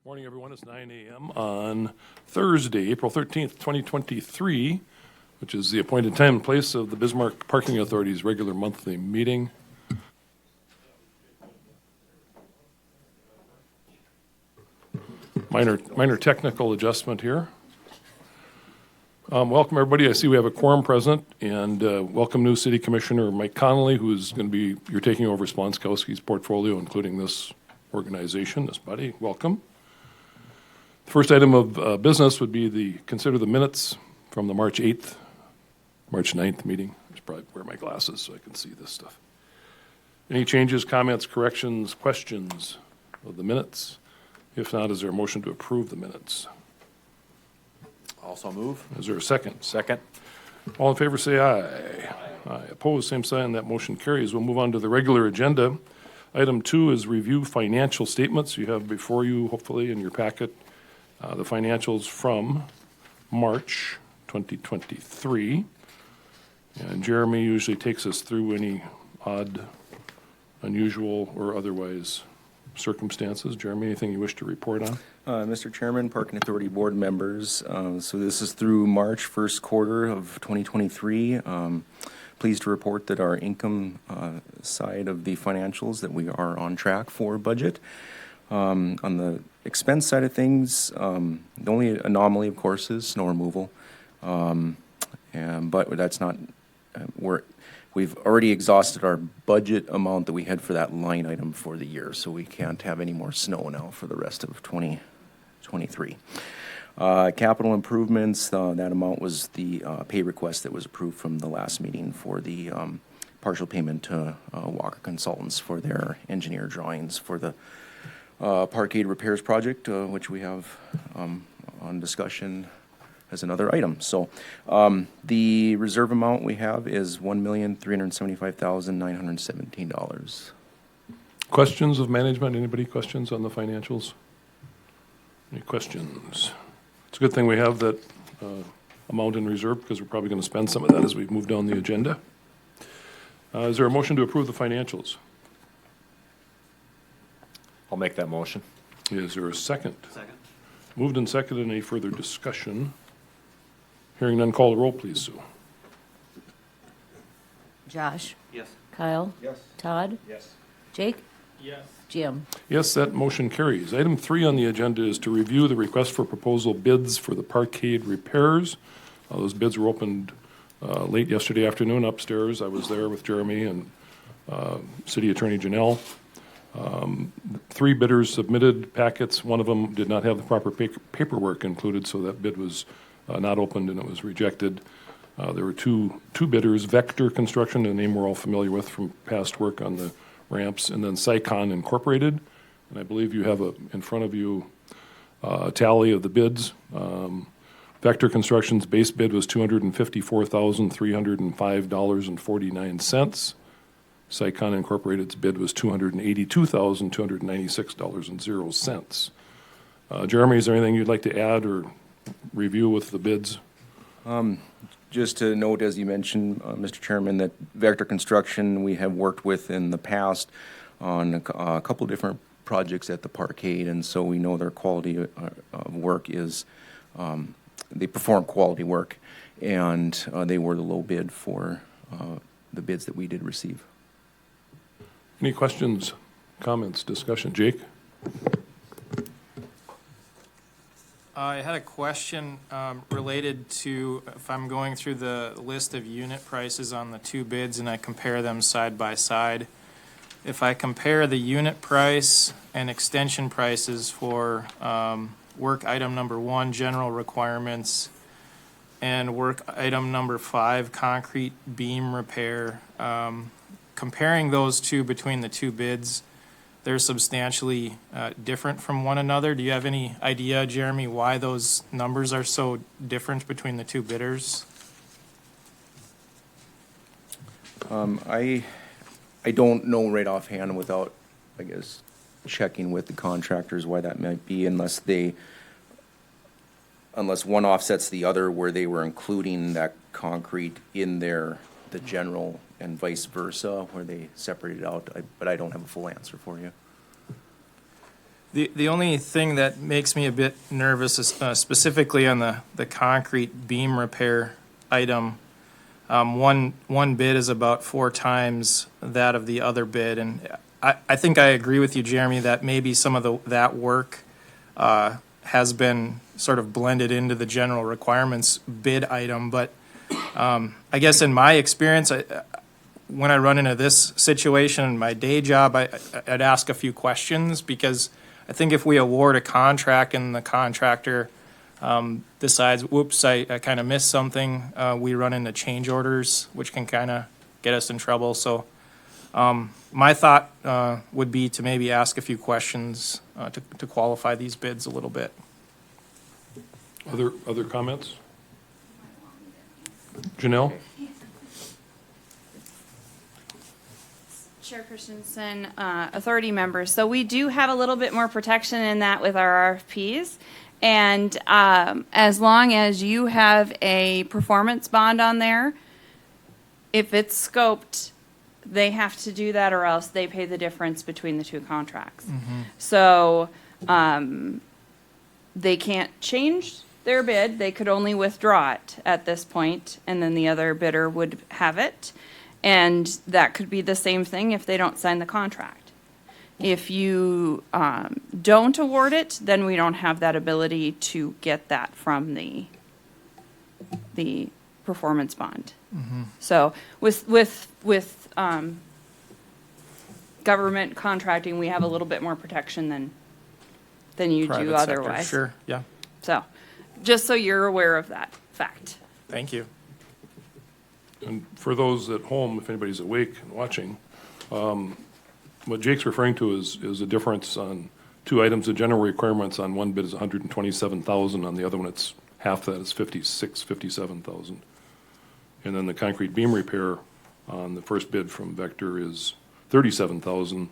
Morning, everyone. It's 9 a.m. on Thursday, April 13th, 2023, which is the appointed time and place of the Bismarck Parking Authority's regular monthly meeting. Minor technical adjustment here. Welcome, everybody. I see we have a quorum present, and welcome new City Commissioner Mike Connolly, who is going to be, you're taking over Splonskowski's portfolio, including this organization, this body. Welcome. The first item of business would be consider the minutes from the March 8th, March 9th meeting. I should probably wear my glasses so I can see this stuff. Any changes, comments, corrections, questions of the minutes? If not, is there a motion to approve the minutes? Also move. Is there a second? Second. All in favor say aye. Aye. Opposed, same sign. That motion carries. We'll move on to the regular agenda. Item 2 is review financial statements. You have before you, hopefully, in your packet, the financials from March 2023. And Jeremy usually takes us through any odd, unusual, or otherwise circumstances. Jeremy, anything you wish to report on? Mr. Chairman, Parking Authority Board members, so this is through March, first quarter of 2023. Pleased to report that our income side of the financials, that we are on track for budget. On the expense side of things, the only anomaly, of course, is snow removal. But that's not, we've already exhausted our budget amount that we had for that line item for the year, so we can't have any more snow now for the rest of 2023. Capital improvements, that amount was the pay request that was approved from the last meeting for the partial payment to Walker Consultants for their engineer drawings for the parkade repairs project, which we have on discussion as another item. So the reserve amount we have is $1,375,917. Questions of management? Anybody questions on the financials? Any questions? It's a good thing we have that amount in reserve, because we're probably going to spend some of that as we move down the agenda. Is there a motion to approve the financials? I'll make that motion. Is there a second? Second. Moved and seconded. Any further discussion? Hearing none, call the roll, please, Sue. Josh? Yes. Kyle? Yes. Todd? Yes. Jake? Yes. Jim? Yes, that motion carries. Item 3 on the agenda is to review the request for proposal bids for the parkade repairs. Those bids were opened late yesterday afternoon upstairs. I was there with Jeremy and City Attorney Janelle. 3 bidders submitted packets. One of them did not have the proper paperwork included, so that bid was not opened and it was rejected. There were two bidders, Vector Construction, a name we're all familiar with from past work on the ramps, and then Sycon Incorporated. And I believe you have in front of you a tally of the bids. Vector Construction's base bid was $254,305.49. Sycon Incorporated's bid was $282,296.00. Jeremy, is there anything you'd like to add or review with the bids? Just to note, as you mentioned, Mr. Chairman, that Vector Construction we have worked with in the past on a couple different projects at the parkade, and so we know their quality of work is, they perform quality work, and they were the low bid for the bids that we did receive. Any questions, comments, discussion? Jake? I had a question related to, if I'm going through the list of unit prices on the 2 bids and I compare them side by side. If I compare the unit price and extension prices for work item number 1, general requirements, and work item number 5, concrete beam repair, comparing those two between the 2 bids, they're substantially different from one another. Do you have any idea, Jeremy, why those numbers are so different between the 2 bidders? I don't know right offhand without, I guess, checking with the contractors why that might be, unless one offsets the other, where they were including that concrete in the general, and vice versa, where they separated out. But I don't have a full answer for you. The only thing that makes me a bit nervous is specifically on the concrete beam repair item. One bid is about 4 times that of the other bid, and I think I agree with you, Jeremy, that maybe some of that work has been sort of blended into the general requirements bid item, but I guess in my experience, when I run into this situation in my day job, I'd ask a few questions, because I think if we award a contract and the contractor decides, whoops, I kind of missed something, we run into change orders, which can kind of get us in trouble. So my thought would be to maybe ask a few questions to qualify these bids a little bit. Other comments? Janelle? Chair Christensen, authority members. So we do have a little bit more protection in that with our RFPs. And as long as you have a performance bond on there, if it's scoped, they have to do that, or else they pay the difference between the two contracts. So they can't change their bid. They could only withdraw it at this point, and then the other bidder would have it. And that could be the same thing if they don't sign the contract. If you don't award it, then we don't have that ability to get that from the performance bond. So with government contracting, we have a little bit more protection than you Private do sector, otherwise. Sure, yeah. So, just so you're aware of that fact. Thank you. And for those at home, if anybody's awake and watching, what Jake's referring to is a difference on 2 items. The general requirements on one bid is 127,000, on the other one it's half that, it's 57,000. And then the concrete beam repair on the first bid from Vector is 37,000,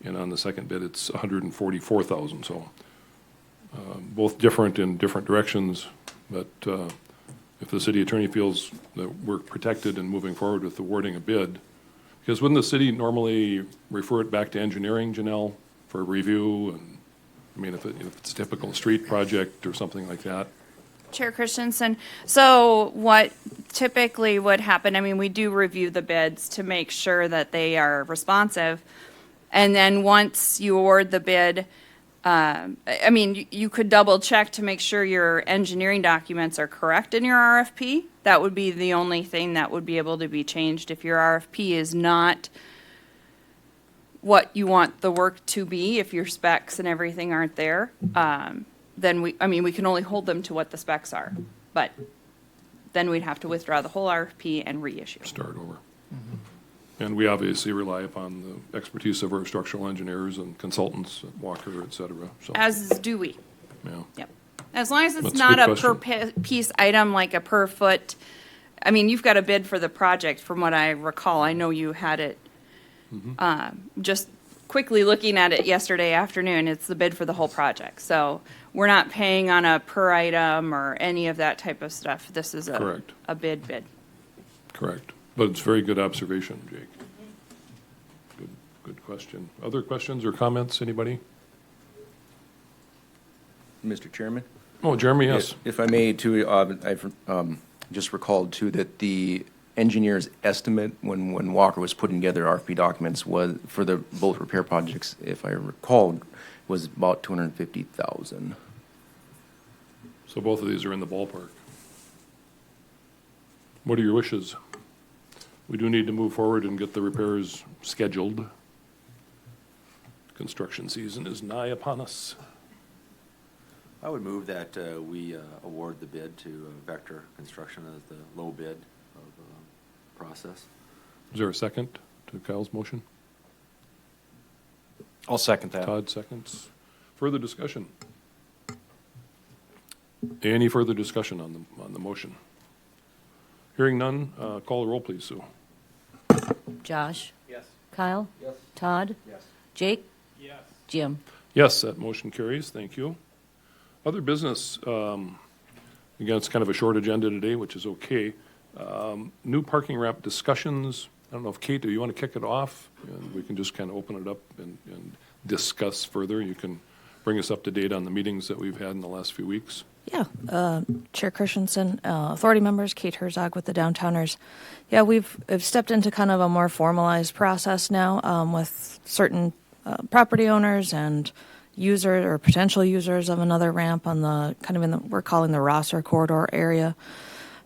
and on the second bid it's 144,000. So both different in different directions, but if the city attorney feels that we're protected in moving forward with awarding a bid, because wouldn't the city normally refer it back to engineering, Janelle, for review? And I mean, if it's a typical street project or something like that. Chair Christensen, so what typically would happen, I mean, we do review the bids to make sure that they are responsive. And then once you award the bid, I mean, you could double check to make sure your engineering documents are correct in your RFP. That would be the only thing that would be able to be changed if your RFP is not what you want the work to be, if your specs and everything aren't there. Then we can only hold them to what the specs are. But then we'd have to withdraw the whole RFP and reissue. Start over. And we obviously rely upon the expertise of our structural engineers and consultants at Walker, et cetera. So, As do we. yeah. Yep. As long as it's That's a not good a per piece item, like a per foot. I mean, you've got a bid for the project, from what I recall. I know you had it, just quickly looking at it yesterday afternoon, it's the bid for the whole project. So we're not paying on a per item or any of that type of stuff. This is Correct. a bid. Correct. But it's very good observation, Jake. Good question. Other questions or comments, anybody? Mr. Chairman? Oh, Jeremy, yes. If I may, too, I've just recalled, too, that the engineer's estimate when Walker was putting together RFP documents was, for the both repair projects, if I recall, was about 250,000. So both of these are in the ballpark. What are your wishes? We do need to move forward and get the repairs scheduled. Construction season is nigh upon us. I would move that we award the bid to Vector Construction as the low bid of the process. Is there a second to Kyle's motion? I'll second that. Todd seconds. Further discussion? Any further discussion on the motion? Hearing none, call the roll, please, Sue. Josh? Yes. Kyle? Yes. Todd? Yes. Jake? Yes. Jim? Yes, that motion carries. Thank you. Other business, again, it's kind of a short agenda today, which is okay. New parking ramp discussions. I don't know if, Kate, do you want to kick it off? And we can just kind of open it up and discuss further. You can bring us up to date on the meetings that we've had in the last few weeks? Yeah, Chair Christensen, authority members, Kate Herzog with the Downtowners. Yeah, we've stepped into kind of a more formalized process now with certain property owners and users or potential users of another ramp on the kind of in the, we're calling the Rosser corridor area.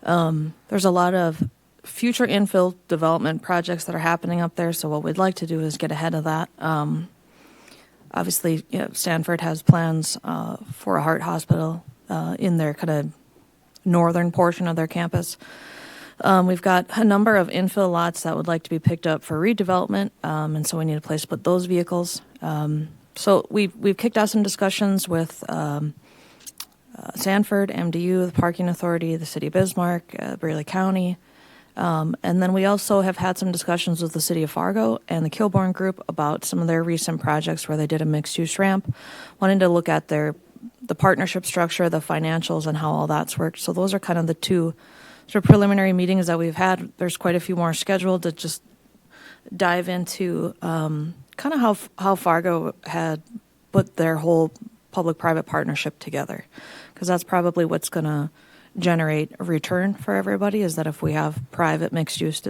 There's a lot of future infill development projects that are happening up there. So what we'd like to do is get ahead of that. Obviously, you know, Stanford has plans for a heart hospital in their kind of northern portion of their campus. We've got a number of infill lots that would like to be picked up for redevelopment, and so we need a place to put those vehicles. So we've kicked off some discussions with Sanford, MDU, the Parking Authority, the City of Bismarck, Braley County. And then we also have had some discussions with the City of Fargo and the Kilbourne Group about some of their recent projects where they did a mixed-use ramp, wanting to look at the partnership structure, the financials, and how all that's worked. So those are kind of the two sort of preliminary meetings that we've had. There's quite a few more scheduled to just dive into kind of how Fargo had put their whole public-private partnership together, because that's probably what's going to generate a return for everybody, is that if we have private mixed-use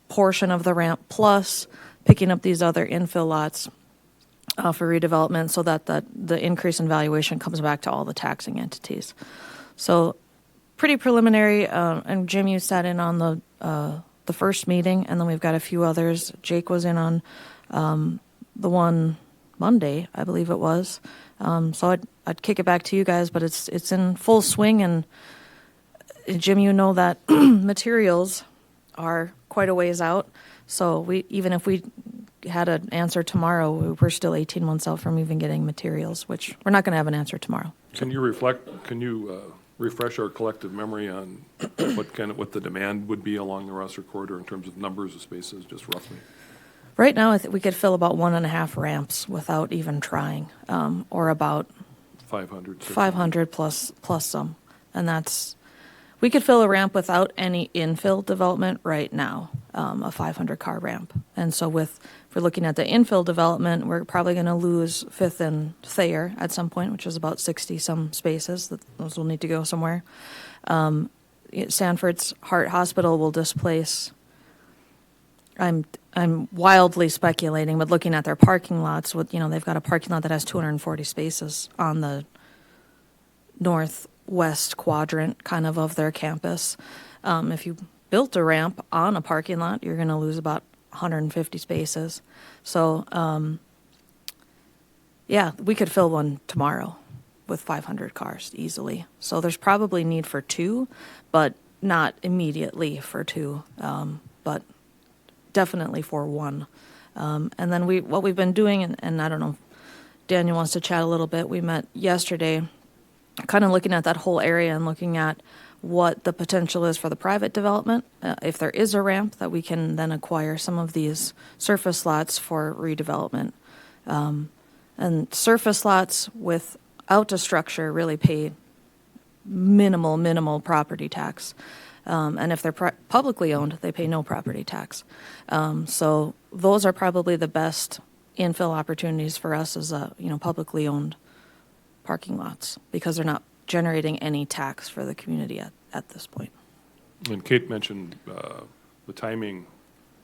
portion of the ramp plus picking up these other infill lots for redevelopment, so that the increase in valuation comes back to all the taxing entities. So pretty preliminary, and Jim, you sat in on the first meeting, and then we've got a few others. Jake was in on the one Monday, I believe it was. So I'd kick it back to you guys, but it's in full swing, and Jim, you know that materials are quite a ways out. So even if we had an answer tomorrow, we're still 18 months out from even getting materials, which we're not going to have an answer tomorrow. Can you refresh our collective memory on what the demand would be along the Rosser corridor in terms of numbers of spaces, just roughly? Right now, I think we could fill about 1.5 ramps without even trying, or about 500. 500 plus some. And we could fill a ramp without any infill development right now, a 500 car ramp. And so if we're looking at the infill development, we're probably going to lose 5th and Thayer at some point, which is about 60 some spaces. Those will need to go somewhere. Sanford's Heart Hospital will displace, I'm wildly speculating, but looking at their parking lots, they've got a parking lot that has 240 spaces on the northwest quadrant kind of their campus. If you built a ramp on a parking lot, you're going to lose about 150 spaces. So, we could fill one tomorrow with 500 cars easily. So there's probably need for 2, but not immediately for 2, but definitely for 1. And then what we've been doing, and I don't know if Daniel wants to chat a little bit, we met yesterday kind of looking at that whole area and looking at what the potential is for the private development. If there is a ramp, that we can then acquire some of these surface lots for redevelopment. And surface lots without a structure really pay minimal property tax. And if they're publicly owned, they pay no property tax. So those are probably the best infill opportunities for us as publicly owned parking lots, because they're not generating any tax for the community at this point. And Kate mentioned the timing,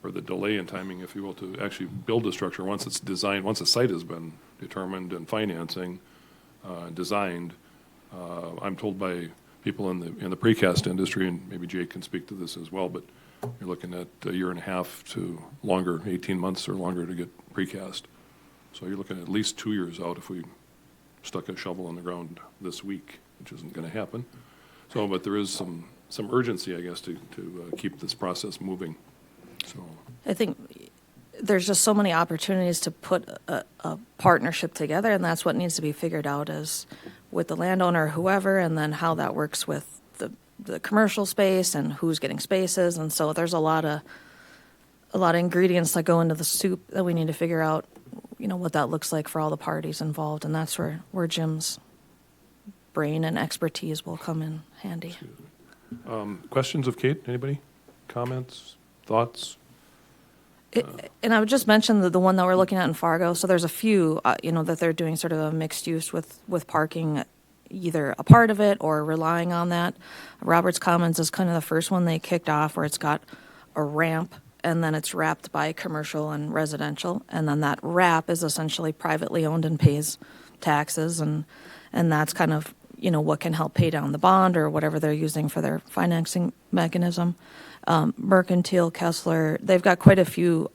or the delay in timing, if you will, to actually build a structure once it's designed, once a site has been determined and financing designed. I'm told by people in the precast industry, and maybe Jake can speak to this as well, but you're looking at a year and a half to longer, 18 months or longer to get precast. So you're looking at least 2 years out if we stuck a shovel in the ground this week, which isn't going to happen. So, but there is some urgency, I guess, to keep this process moving. So I think there's just so many opportunities to put a partnership together, and that's what needs to be figured out is with the landowner or whoever, and then how that works with the commercial space and who's getting spaces. And so there's a lot of ingredients that go into the soup that we need to figure out, what that looks like for all the parties involved. And that's where Jim's brain and expertise will come in handy. questions of Kate? Anybody? Comments? Thoughts? And I would just mention the one that we're looking at in Fargo. So there's a few, that they're doing sort of a mixed use with parking, either a part of it or relying on that. Roberts Commons is kind of the first one they kicked off, where it's got a ramp and then it's wrapped by commercial and residential. And then that wrap is essentially privately owned and pays taxes. And that's kind of, what can help pay down the bond or whatever they're using for their financing mechanism. Mercantile, Kessler, they've got quite a few.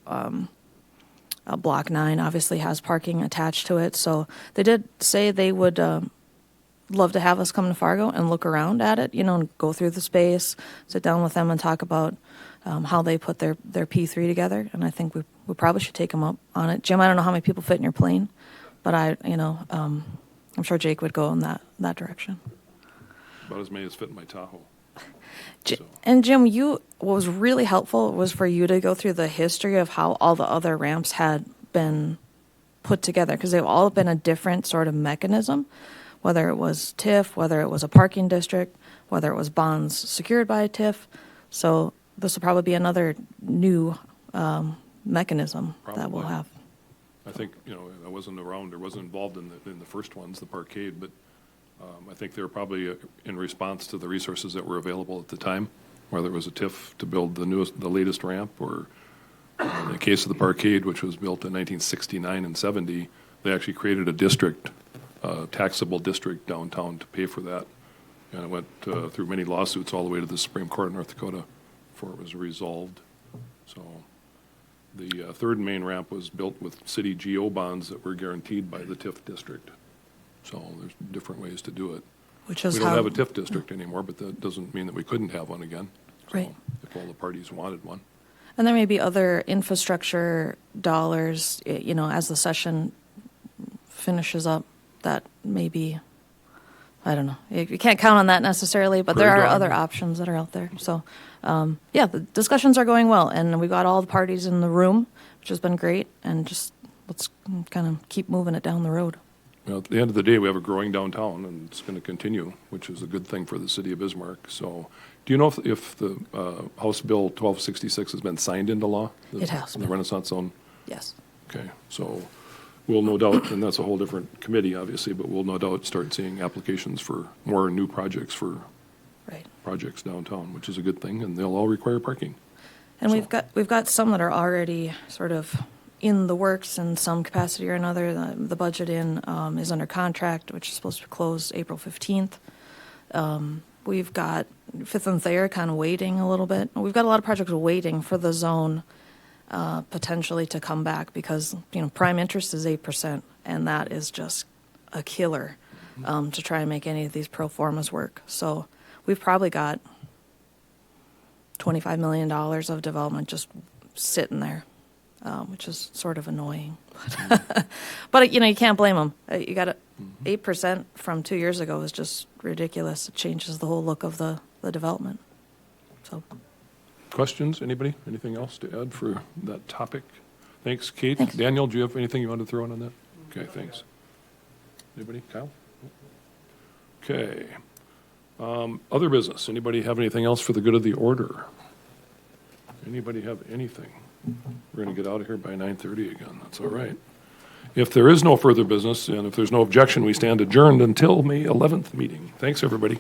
Block 9 obviously has parking attached to it. So they did say they would love to have us come to Fargo and look around at it, and go through the space, sit down with them and talk about how they put their P3 together. And I think we probably should take them up on it. Jim, I don't know how many people fit in your plane, but I'm sure Jake would go in that direction. About as many as fit in my Tahoe. And Jim, what was really helpful was for you to go through the history of how all the other ramps had been put together, because they've all been a different sort of mechanism, whether it was TIF, whether it was a parking district, whether it was bonds secured by a TIF. So this will probably be another new mechanism that we'll Probably. have. I think, I wasn't around or wasn't involved in the first ones, the parkade, but I think they were probably in response to the resources that were available at the time, whether it was a TIF to build the latest ramp, or in the case of the parkade, which was built in 1969 and 70, they actually created a district, taxable district downtown to pay for that. And it went through many lawsuits all the way to the Supreme Court of North Dakota before it was resolved. So the third main ramp was built with city GO bonds that were guaranteed by the TIF district. So there's different ways to do it. Which is We don't how, have a TIF district anymore, but that doesn't mean that we couldn't have one again. So Right. if all the parties wanted one. and there may be other infrastructure dollars, as the session finishes up, that maybe, I don't know. You can't count on that necessarily, but there Prairie are dog. other options that are out there. So, the discussions are going well, and we've got all the parties in the room, which has been great, and just let's kind of keep moving it down the road. Well, at the end of the day, we have a growing downtown, and it's going to continue, which is a good thing for the city of Bismarck. So, do you know if the House Bill 1266 has been signed into law? It has The been. Renaissance Zone? Yes. Okay, so we'll no doubt, and that's a whole different committee, obviously, but we'll no doubt start seeing applications for more new projects for Right. projects downtown, which is a good thing, and they'll all require parking. And So- we've got some that are already sort of in the works in some capacity or another. The budget is under contract, which is supposed to close April 15th. We've got Fifth and Thayer kind of waiting a little bit. We've got a lot of projects waiting for the zone potentially to come back, because prime interest is 8%, and that is just a killer to try and make any of these pro formas work. So we've probably got $25 million of development just sitting there, which is sort of annoying. But you can't blame them. You got 8% from 2 years ago is just ridiculous. It changes the whole look of the development. So Questions, anybody? Anything else to add for that topic? Thanks, Kate. Thanks. Daniel, do you have anything you want to throw in on that? Okay, thanks. Anybody? Kyle? Okay. Other business, anybody have anything else for the good of the order? Anybody have anything? We're going to get out of here by 9:30 again, that's all right. If there is no further business, and if there's no objection, we stand adjourned until May 11th meeting. Thanks, everybody.